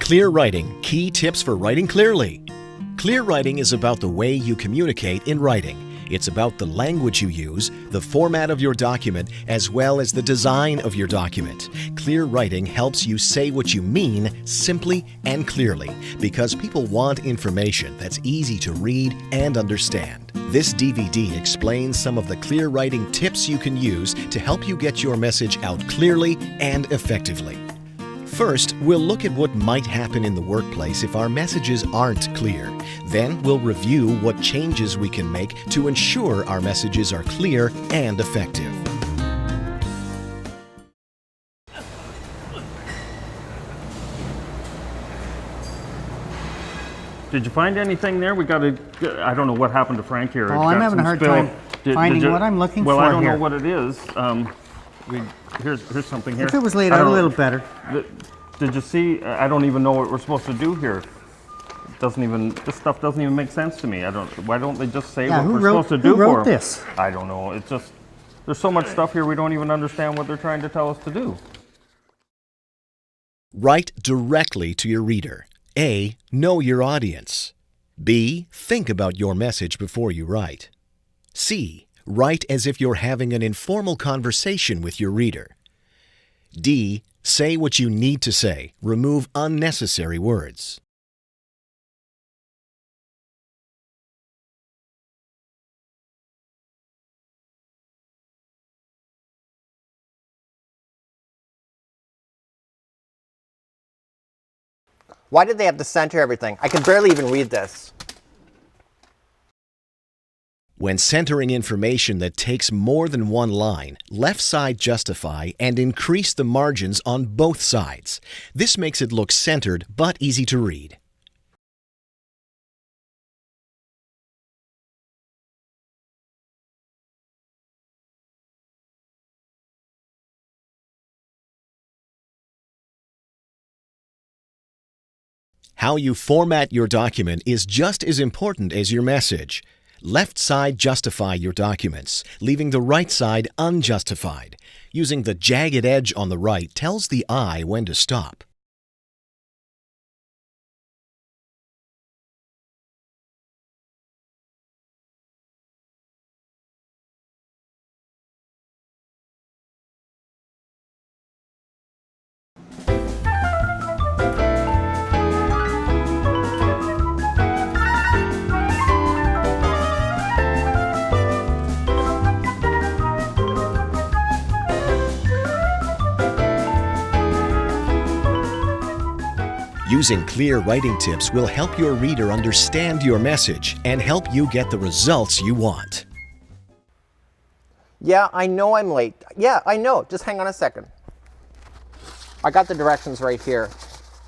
Clear writing, key tips for writing clearly. Clear writing is about the way you communicate in writing. It's about the language you use, the format of your document, as well as the design of your document. Clear writing helps you say what you mean simply and clearly because people want information that's easy to read and understand. This DVD explains some of the clear writing tips you can use to help you get your message out clearly and effectively. First, we'll look at what might happen in the workplace if our messages aren't clear. Then we'll review what changes we can make to ensure our messages are clear and effective. Did you find anything there? I don't know what happened to Frank here. Oh, I'm having a hard time finding what I'm looking for here. Well, I don't know what it is. Here's something here. If it was laid out a little better. Did you see? I don't even know what we're supposed to do here. This stuff doesn't even make sense to me. Why don't they just say what we're supposed to do for them? Who wrote this? I don't know. It's just, there's so much stuff here we don't even understand what they're trying to tell us to do. Write directly to your reader. A. Know your audience. B. Think about your message before you write. C. Write as if you're having an informal conversation with your reader. D. Say what you need to say. Remove unnecessary words. Why did they have to center everything? I can barely even read this. When centering information that takes more than one line, left side justify and increase the margins on both sides. This makes it look centered but easy to read. How you format your document is just as important as your message. Left side justify your documents, leaving the right side unjustified. Using the jagged edge on the right tells the eye when to stop. Using clear writing tips will help your reader understand your message and help you get the results you want. Yeah, I know I'm late. Yeah, I know. Just hang on a second. I got the directions right here.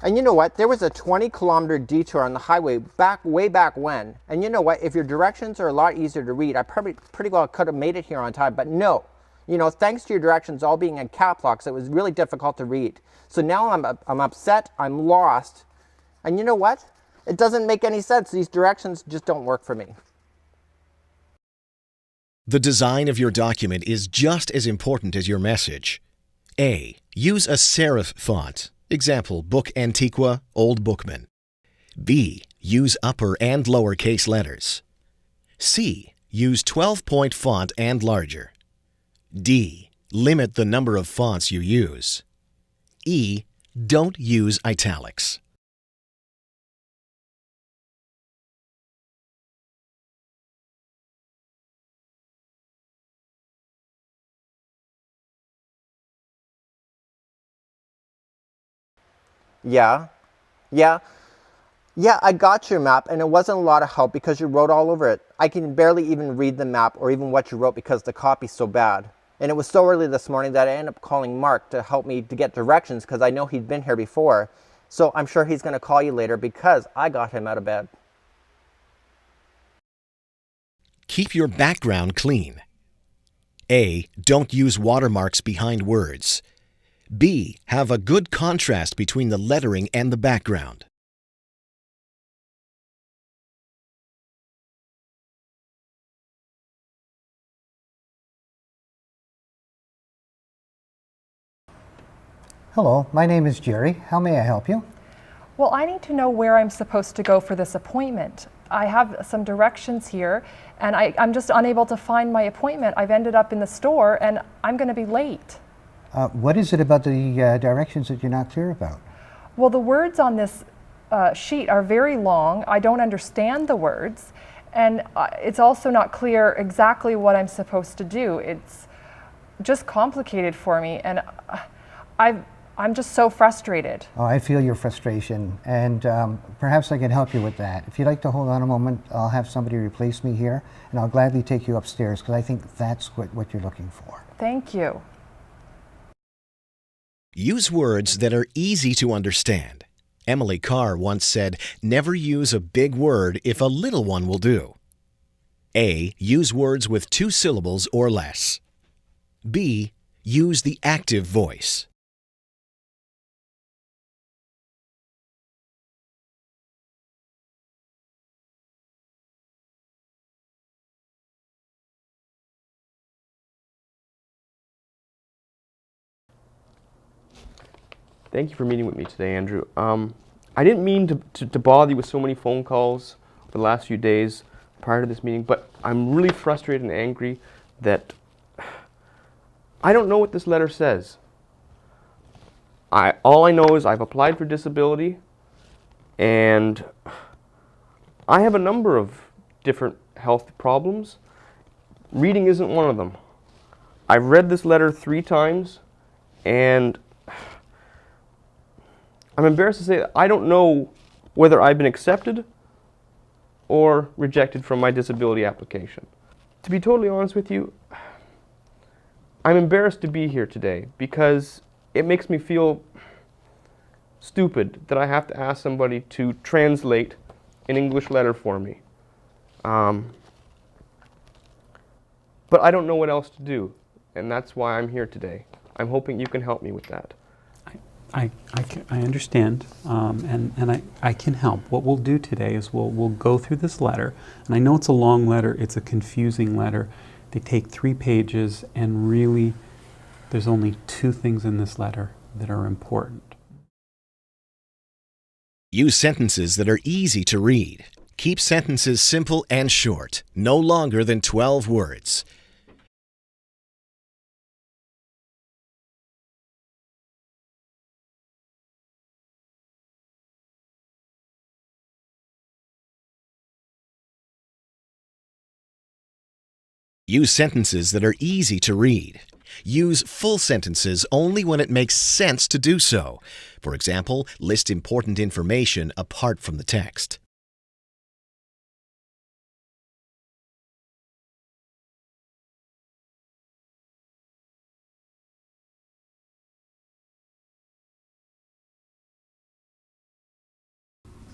And you know what? There was a 20-kilometer detour on the highway way back when. And you know what? If your directions are a lot easier to read, I pretty well could have made it here on time. But no. You know, thanks to your directions all being in cap locks, it was really difficult to read. So now I'm upset, I'm lost, and you know what? It doesn't make any sense. These directions just don't work for me. The design of your document is just as important as your message. A. Use a serif font. Example, Book Antiqua, Old Bookman. B. Use upper and lower case letters. C. Use 12-point font and larger. D. Limit the number of fonts you use. E. Don't use italics. Yeah, I got your map, and it wasn't a lot of help because you wrote all over it. I can barely even read the map or even what you wrote because the copy's so bad. And it was so early this morning that I ended up calling Mark to help me to get directions because I know he'd been here before. So I'm sure he's going to call you later because I got him out of bed. Keep your background clean. A. Don't use watermarks behind words. B. Have a good contrast between the lettering and the background. Hello, my name is Jerry. How may I help you? Well, I need to know where I'm supposed to go for this appointment. I have some directions here, and I'm just unable to find my appointment. I've ended up in the store, and I'm going to be late. What is it about the directions that you're not clear about? Well, the words on this sheet are very long. I don't understand the words, and it's also not clear exactly what I'm supposed to do. It's just complicated for me, and I'm just so frustrated. Oh, I feel your frustration, and perhaps I can help you with that. If you'd like to hold on a moment, I'll have somebody replace me here, and I'll gladly take you upstairs, because I think that's what you're looking for. Thank you. Use words that are easy to understand. Emily Carr once said, "Never use a big word if a little one will do." A. Use words with 2 syllables or less. B. Use the active voice. Thank you for meeting with me today, Andrew. I didn't mean to bother you with so many phone calls for the last few days prior to this meeting, but I'm really frustrated and angry that I don't know what this letter says. All I know is I've applied for disability, and I have a number of different health problems. Reading isn't one of them. I've read this letter 3 times, and I'm embarrassed to say that I don't know whether I've been accepted or rejected from my disability application. To be totally honest with you, I'm embarrassed to be here today because it makes me feel stupid that I have to ask somebody to translate an English letter for me. But I don't know what else to do, and that's why I'm here today. I'm hoping you can help me with that. I understand, and I can help. What we'll do today is we'll go through this letter, and I know it's a long letter, it's a confusing letter. They take 3 pages, and really there's only 2 things in this letter that are important. Use sentences that are easy to read. Keep sentences simple and short, no longer than 12 words. Use sentences that are easy to read. Use full sentences only when it makes sense to do so. For example, list important information apart from the text.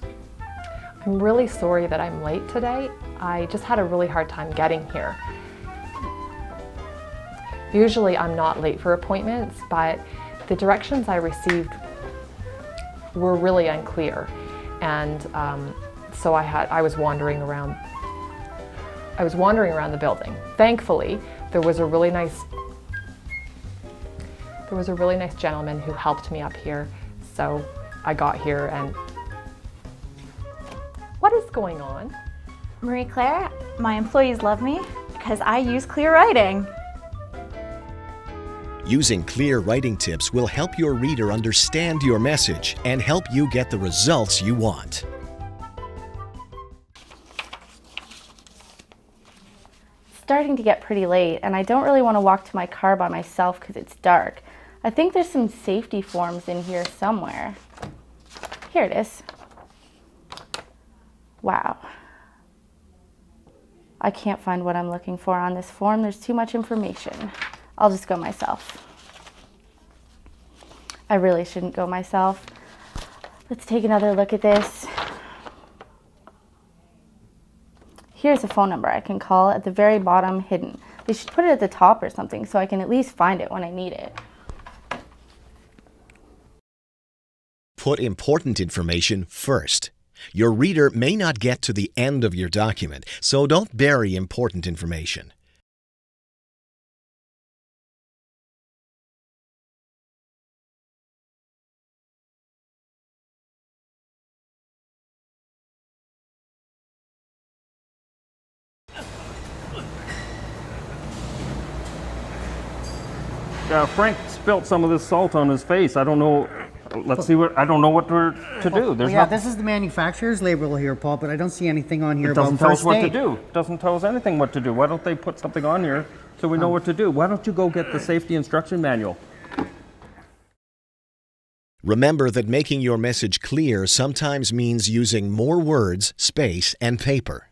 I'm really sorry that I'm late today. I just had a really hard time getting here. Usually I'm not late for appointments, but the directions I received were really unclear, and so I was wandering around. The building. Thankfully, there was a really nice gentleman who helped me up here, so I got here. And what is going on? Marie Claire, my employees love me because I use clear writing. Using clear writing tips will help your reader understand your message and help you get the results you want. It's starting to get pretty late, and I don't really want to walk to my car by myself because it's dark. I think there's some safety forms in here somewhere. Here it is. Wow. I can't find what I'm looking for on this form. There's too much information. I'll just go myself. I really shouldn't go myself. Let's take another look at this. Here's a phone number I can call at the very bottom, hidden. They should put it at the top or something so I can at least find it when I need it. Put important information first. Your reader may not get to the end of your document, so don't bury important information. Frank spilt some of this salt on his face. I don't know. Let's see what. I don't know what to do. There's yeah, not, this is the manufacturer's label here, Paul, but I don't see anything on here it doesn't about tell us first what to aid. do. It doesn't tell us anything what to do. Why don't they put something on here so we know what to do? Why don't you go get the safety instruction manual? Remember that making your message clear sometimes means using more words, space, and paper.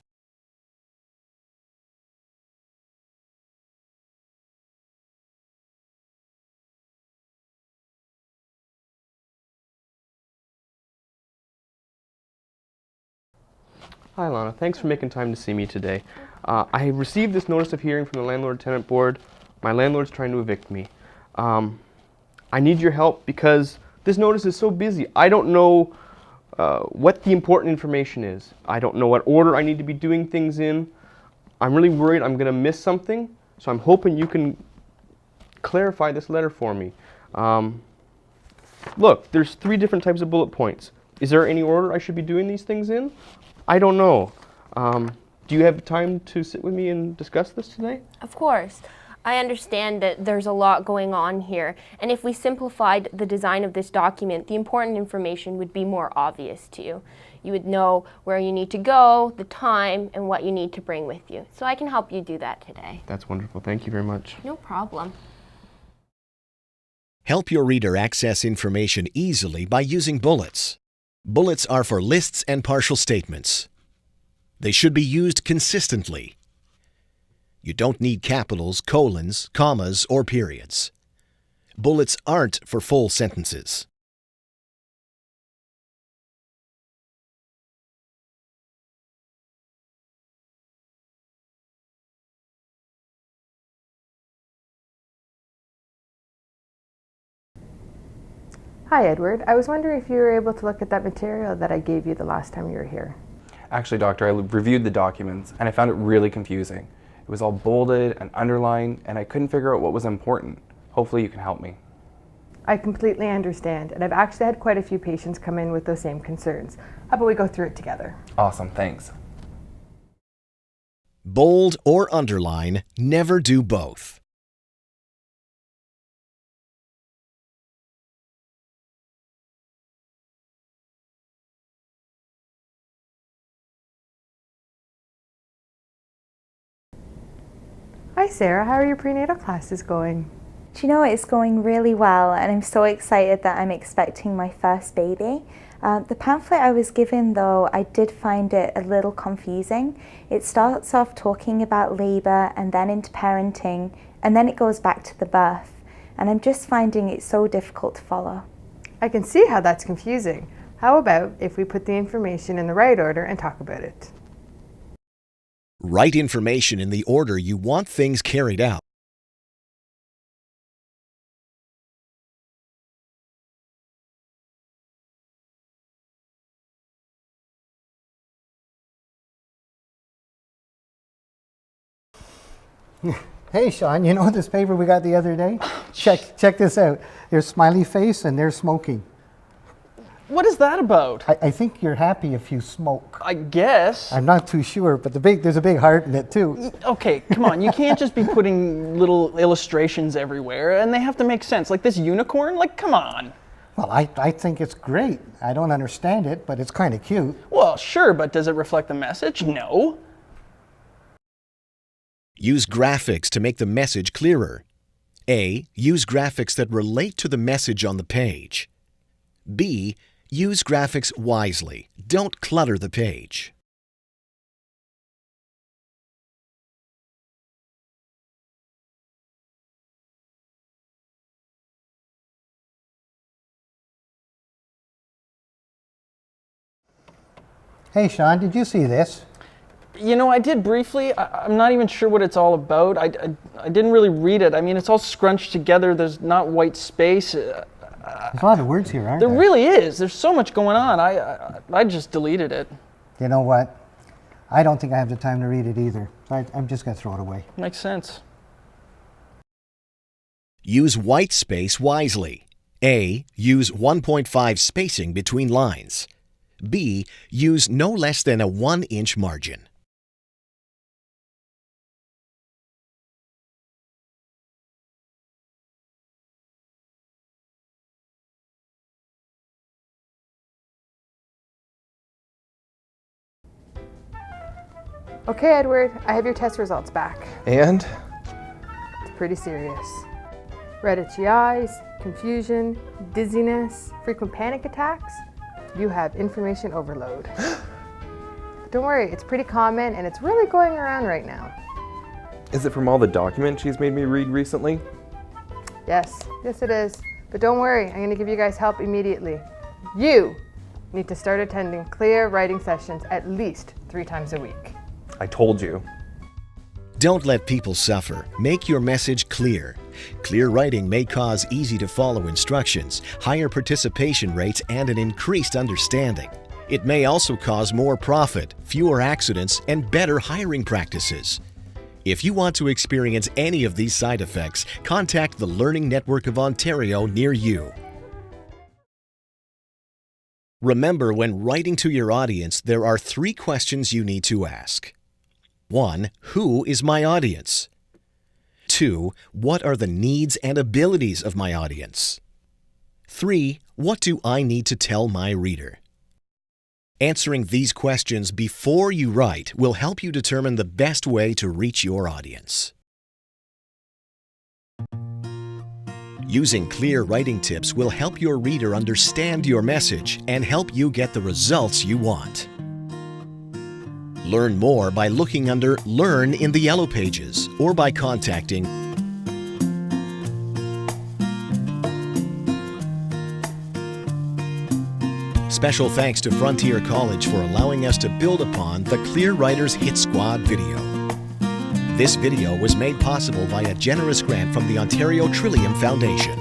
Hi, Lana. Thanks for making time to see me today. I received this notice of hearing from the Landlord-Tenant Board. My landlord's trying to evict me. I need your help because this notice is so busy. I don't know what the important information is. I don't know what order I need to be doing things in. I'm really worried I'm going to miss something, so I'm hoping you can clarify this letter for me. Look, there's 3 different types of bullet points. Is there any order I should be doing these things in? I don't know. Do you have time to sit with me and discuss this today? Of course. I understand that there's a lot going on here, and if we simplified the design of this document, the important information would be more obvious to you. You would know where you need to go, the time, and what you need to bring with you. So I can help you do that today. That's wonderful. Thank you very much. No problem. Help your reader access information easily by using bullets. Bullets are for lists and partial statements. They should be used consistently. You don't need capitals, colons, commas, or periods. Bullets aren't for full sentences. Hi, Edward. I was wondering if you were able to look at that material that I gave you the last time you were here. Actually, Doctor, I reviewed the documents and I found it really confusing. It was all bolded and underlined and I couldn't figure out what was important. Hopefully you can help me. I completely understand, and I've actually had quite a few patients come in with those same concerns. How about we go through it together? Awesome, thanks. Bold or underline, never do both. Hi, Sarah. How are your prenatal classes going? Do you know, it's going really well, and I'm so excited that I'm expecting my first baby. The pamphlet I was given, though, I did find it a little confusing. It starts off talking about labour and then into parenting, and then it goes back to the birth. And I'm just finding it so difficult to follow. I can see how that's confusing. How about if we put the information in the right order and talk about it? Write information in the order you want things carried out. Hey, Sean, you know this paper we got the other day? Check this out. There's smiley face and there's smoking. What is that about? I think you're happy if you smoke. I guess. I'm not too sure, but there's a big heart in it too. Okay, come on. You can't just be putting little illustrations everywhere, and they have to make sense. Like this unicorn? Like, come on. Well, I think it's great. I don't understand it, but it's kind of cute. Well, sure, but does it reflect the message? No. Use graphics to make the message clearer. A. Use graphics that relate to the message on the page. B. Use graphics wisely. Don't clutter the page. Hey, Sean, did you see this? You know, I did briefly. I'm not even sure what it's all about. I didn't really read it. I mean, it's all scrunched together. There's not white space. There's a lot of words here, aren't there? There really is. There's so much going on. I just deleted it. You know what? I don't think I have the time to read it either. I'm just going to throw it away. Makes sense. Use white space wisely. A. Use 1.5 spacing between lines. B. Use no less than a 1-inch margin. Okay, Edward, I have your test results back. And? It's pretty serious. Red itchy eyes, confusion, dizziness, frequent panic attacks. You have information overload. Don't worry, it's pretty common and it's really going around right now. Is it from all the documents she's made me read recently? Yes it is. But don't worry, I'm gonna give you guys help immediately. You need to start attending clear writing sessions at least 3 times a week. I told you. Don't let people suffer. Make your message clear. Clear writing may cause easy-to-follow instructions, higher participation rates, and an increased understanding. It may also cause more profit, fewer accidents, and better hiring practices. If you want to experience any of these side effects, contact the Learning Network of Ontario near you. Remember, when writing to your audience, there are 3 questions you need to ask. 1. Who is my audience? 2. What are the needs and abilities of my audience? 3. What do I need to tell my reader? Answering these questions before you write will help you determine the best way to reach your audience. Using clear writing tips will help your reader understand your message and help you get the results you want. Learn more by looking under Learn in the yellow pages or by contacting Special thanks to Frontier College for allowing us to build upon the Clear Writers Hit Squad video. This video was made possible by a generous grant from the Ontario Trillium Foundation.